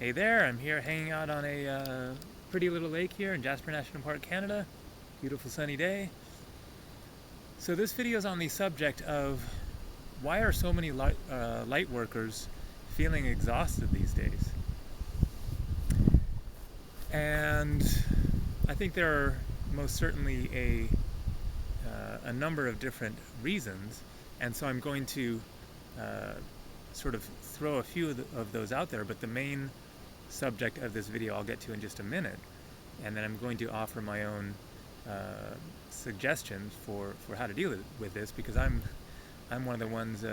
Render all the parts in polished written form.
Hey there, I'm here hanging out on a pretty little lake here in Jasper National Park, Canada. Beautiful sunny day. So this video is on the subject of why are so many light workers feeling exhausted these days? And I think there are most certainly a number of different reasons, and so I'm going to sort of throw a few of those out there, but the main subject of this video I'll get to in just a minute, and then I'm going to offer my own suggestions for how to deal with this, because I'm one of the ones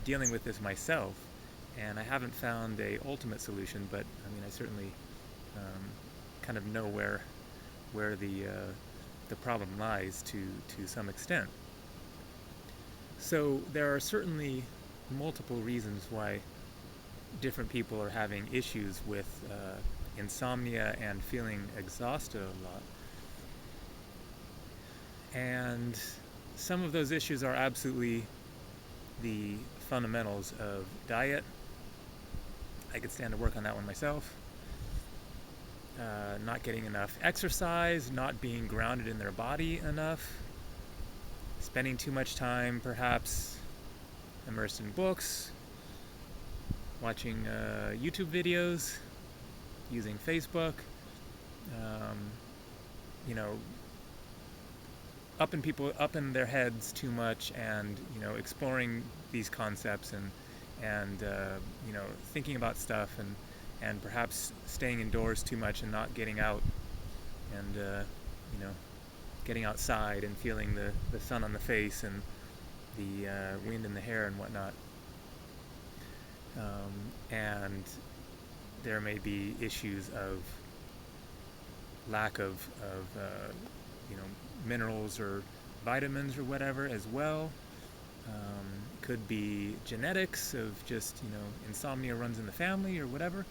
dealing with this myself, and I haven't found a ultimate solution, but I mean I certainly kind of know where the problem lies to some extent. So there are certainly multiple reasons why different people are having issues with insomnia and feeling exhausted a lot. And some of those issues are absolutely the fundamentals of diet. I could stand to work on that one myself. Not getting enough exercise, not being grounded in their body enough, spending too much time perhaps immersed in books, watching YouTube videos, using Facebook, up in their heads too much, and exploring these concepts and thinking about stuff, and perhaps staying indoors too much and not getting out and getting outside and feeling the sun on the face and the wind in the hair and whatnot. And there may be issues of lack of minerals or vitamins or whatever as well. Could be genetics of just insomnia runs in the family or whatever.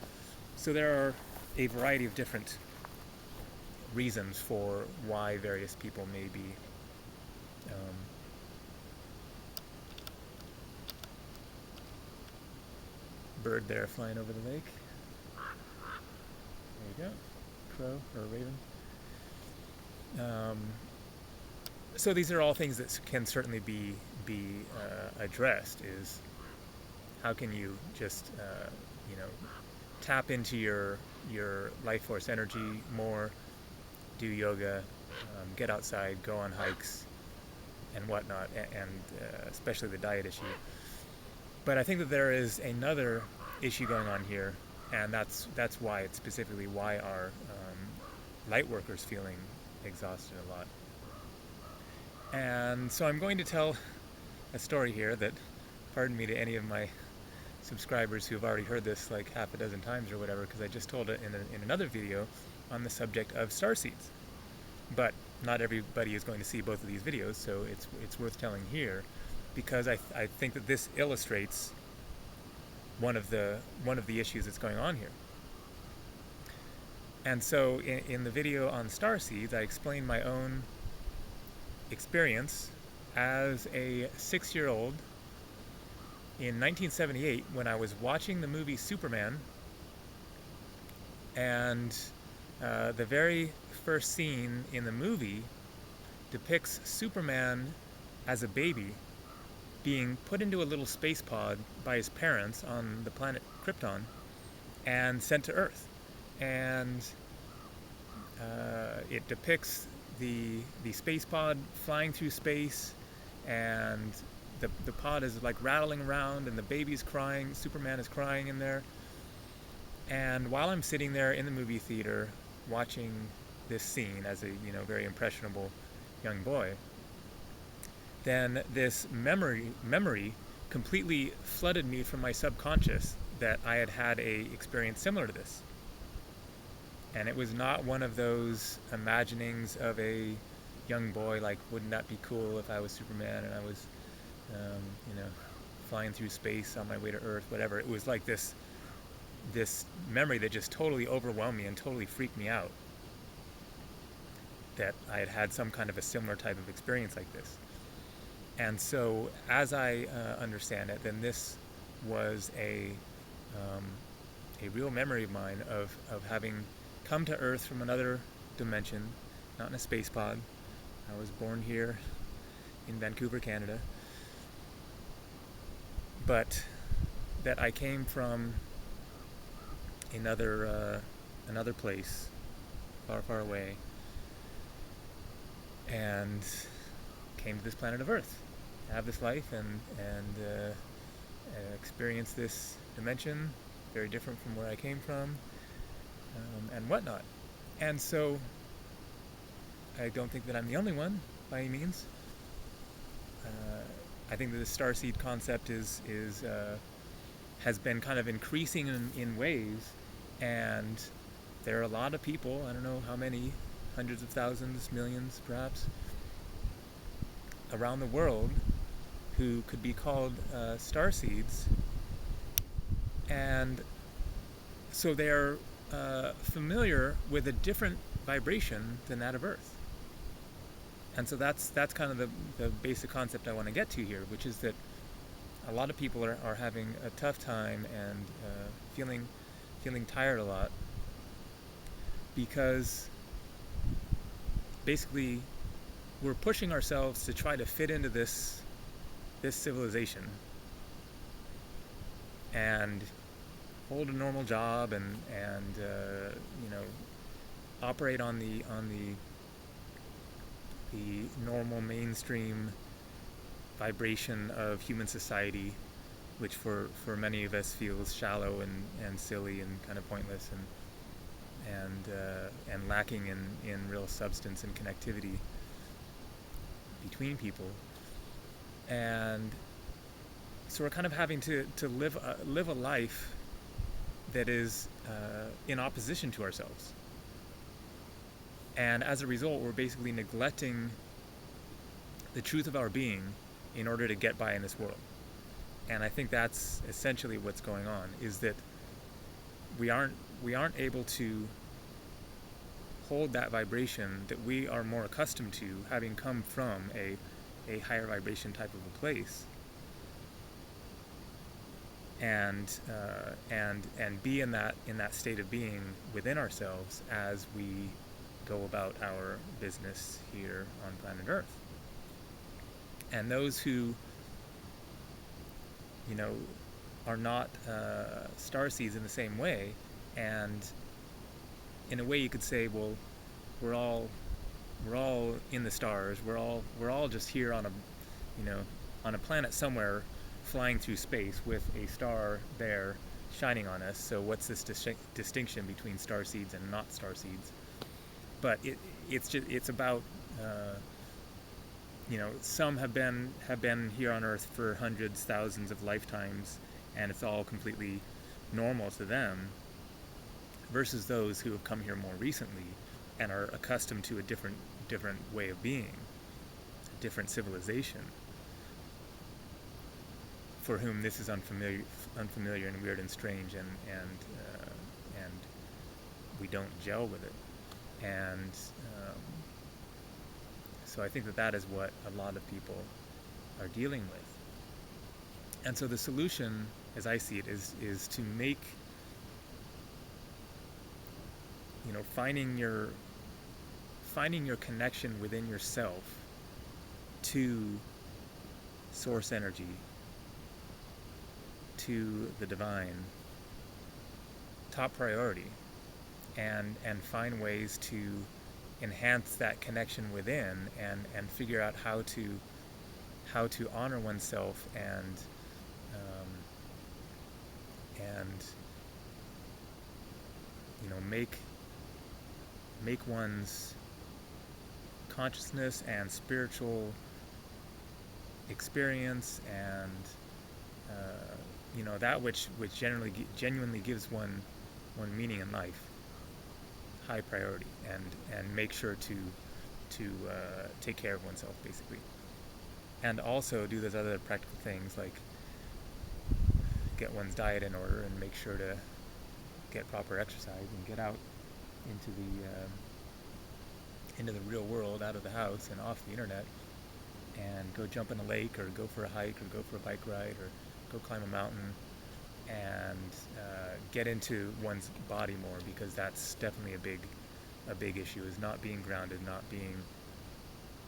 So there are a variety of different reasons for why various people may be bird there flying over the lake. There you go, crow or raven. So these are all things that can certainly be addressed. Is how can you just tap into your life force energy more, do yoga, get outside, go on hikes and whatnot, and especially the diet issue. But I think that there is another issue going on here, and that's why it's specifically why are light workers feeling exhausted a lot. And so I'm going to tell a story here that, pardon me to any of my subscribers who have already heard this like half a dozen times or whatever, because I just told it in another video on the subject of starseeds. But not everybody is going to see both of these videos, so it's worth telling here, because I think that this illustrates one of the issues that's going on here. And so in the video on starseeds, I explained my own experience as a 6-year-old in 1978 when I was watching the movie Superman, and the very first scene in the movie depicts Superman as a baby being put into a little space pod by his parents on the planet Krypton and sent to Earth. And it depicts the space pod flying through space, and the pod is like rattling around, and the baby's crying, Superman is crying in there. And while I'm sitting there in the movie theater watching this scene as a very impressionable young boy, then this memory completely flooded me from my subconscious that I had a experience similar to this. And it was not one of those imaginings of a young boy, like, wouldn't that be cool if I was Superman and I was flying through space on my way to Earth, whatever. It was like this memory that just totally overwhelmed me and totally freaked me out, that I had some kind of a similar type of experience like this. And so, as I understand it, then this was a real memory of mine of having come to Earth from another dimension, not in a space pod. I was born here in Vancouver, Canada, but that I came from another place, far, far away, and came to this planet of Earth, have this life, and experience this dimension, very different from where I came from, and whatnot. And so, I don't think that I'm the only one by any means. I think that the starseed concept has been kind of increasing in waves, and there are a lot of people, I don't know how many, hundreds of thousands, millions perhaps, around the world who could be called starseeds, and so they're familiar with a different vibration than that of Earth. And so that's kind of the basic concept I want to get to here, which is that a lot of people are having a tough time and feeling tired a lot, because basically we're pushing ourselves to try to fit into this civilization and hold a normal job and operate on the normal mainstream vibration of human society, which for many of us feels shallow and silly and kind of pointless and lacking in real substance and connectivity between people. And so we're kind of having to live a life that is in opposition to ourselves. And as a result, we're basically neglecting the truth of our being in order to get by in this world. And I think that's essentially what's going on, is that we aren't able to hold that vibration that we are more accustomed to, having come from a higher vibration type of a place, and be in that state of being within ourselves as we go about our business here on planet Earth. And those who are not starseeds in the same way, and in a way you could say, well, we're all in the stars, we're all just here on a planet somewhere, flying through space with a star there shining on us. So what's this distinction between starseeds and not starseeds? But it's about some have been here on Earth for hundreds, thousands of lifetimes, and it's all completely normal to them, versus those who have come here more recently and are accustomed to a different way of being, a different civilization, for whom this is unfamiliar and weird and strange, and we don't gel with it. And so I think that is what a lot of people are dealing with. And so the solution, as I see it, is to make, finding your connection within yourself to source energy, to the divine, top priority, and find ways to enhance that connection within, and figure out how to honor oneself and make one's consciousness and spiritual experience and that which genuinely gives one meaning in life high priority, and make sure to take care of oneself, basically. And also do those other practical things like get one's diet in order and make sure to get proper exercise and get out into the real world, out of the house and off the internet, and go jump in a lake, or go for a hike, or go for a bike ride, or go climb a mountain, and get into one's body more, because that's definitely a big issue, is not being grounded, not being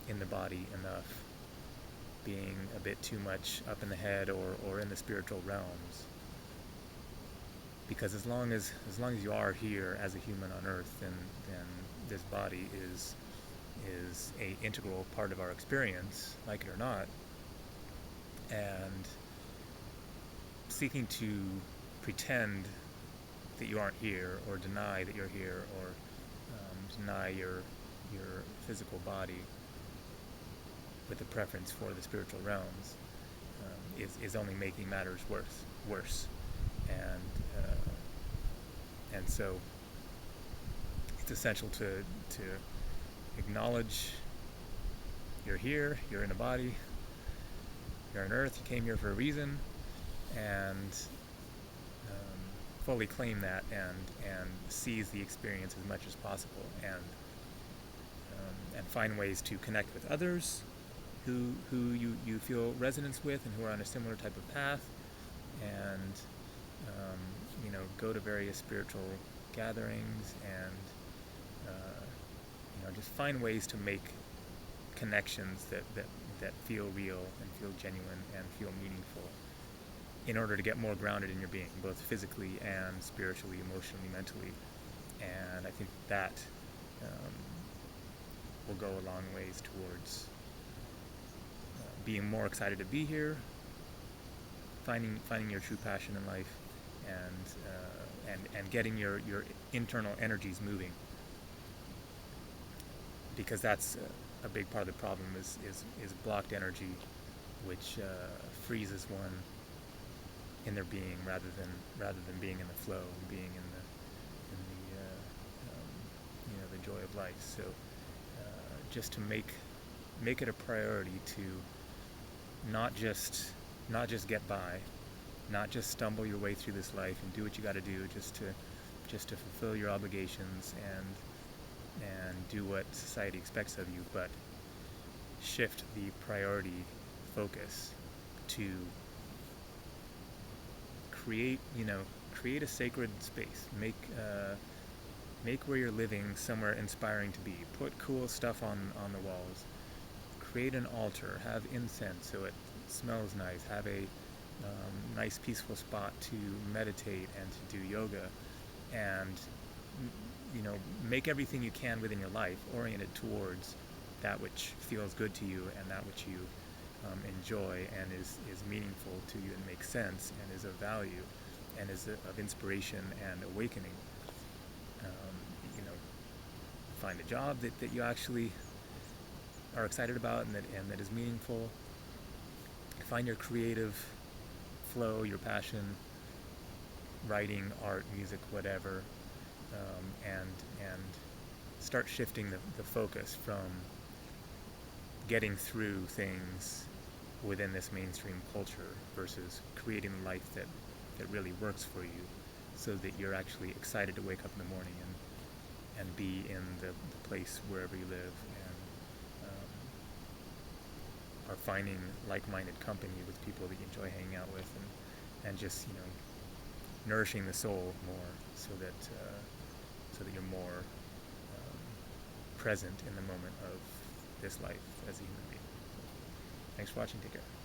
in the body enough, being a bit too much up in the head or in the spiritual realms. Because as long as you are here as a human on Earth, then this body is a integral part of our experience, like it or not. And seeking to pretend that you aren't here, or deny that you're here, or deny your physical body with a preference for the spiritual realms, is only making matters worse. And so it's essential to acknowledge you're here, you're in a body, you're on Earth, you came here for a reason, and fully claim that and seize the experience as much as possible, and find ways to connect with others who you feel resonance with and who are on a similar type of path, and go to various spiritual gatherings, and just find ways to make connections that feel real and feel genuine and feel meaningful, in order to get more grounded in your being, both physically and spiritually, emotionally, mentally. And I think that will go a long ways towards being more excited to be here, finding your true passion in life, and getting your internal energies moving. Because that's a big part of the problem, is blocked energy, which freezes one in their being, rather than being in the flow, and being in the joy of life. So just to make it a priority to not just get by, not just stumble your way through this life and do what you got to do just to fulfill your obligations and do what society expects of you, but shift the priority focus to create a sacred space. Make where you're living somewhere inspiring to be. Put cool stuff on the walls. Create an altar. Have incense so it smells nice. Have a nice peaceful spot to meditate and to do yoga, and make everything you can within your life oriented towards that which feels good to you, and that which you enjoy, and is meaningful to you, and makes sense, and is of value, and is of inspiration and awakening. Find a job that you actually are excited about, and that is meaningful. Find your creative flow, your passion, writing, art, music, whatever, and start shifting the focus from getting through things within this mainstream culture versus creating a life that really works for you, so that you're actually excited to wake up in the morning and be in the place wherever you live, and are finding like-minded company with people that you enjoy hanging out with, and just nourishing the soul more, so that you're more present in the moment of this life as a human being. Thanks for watching. Take care.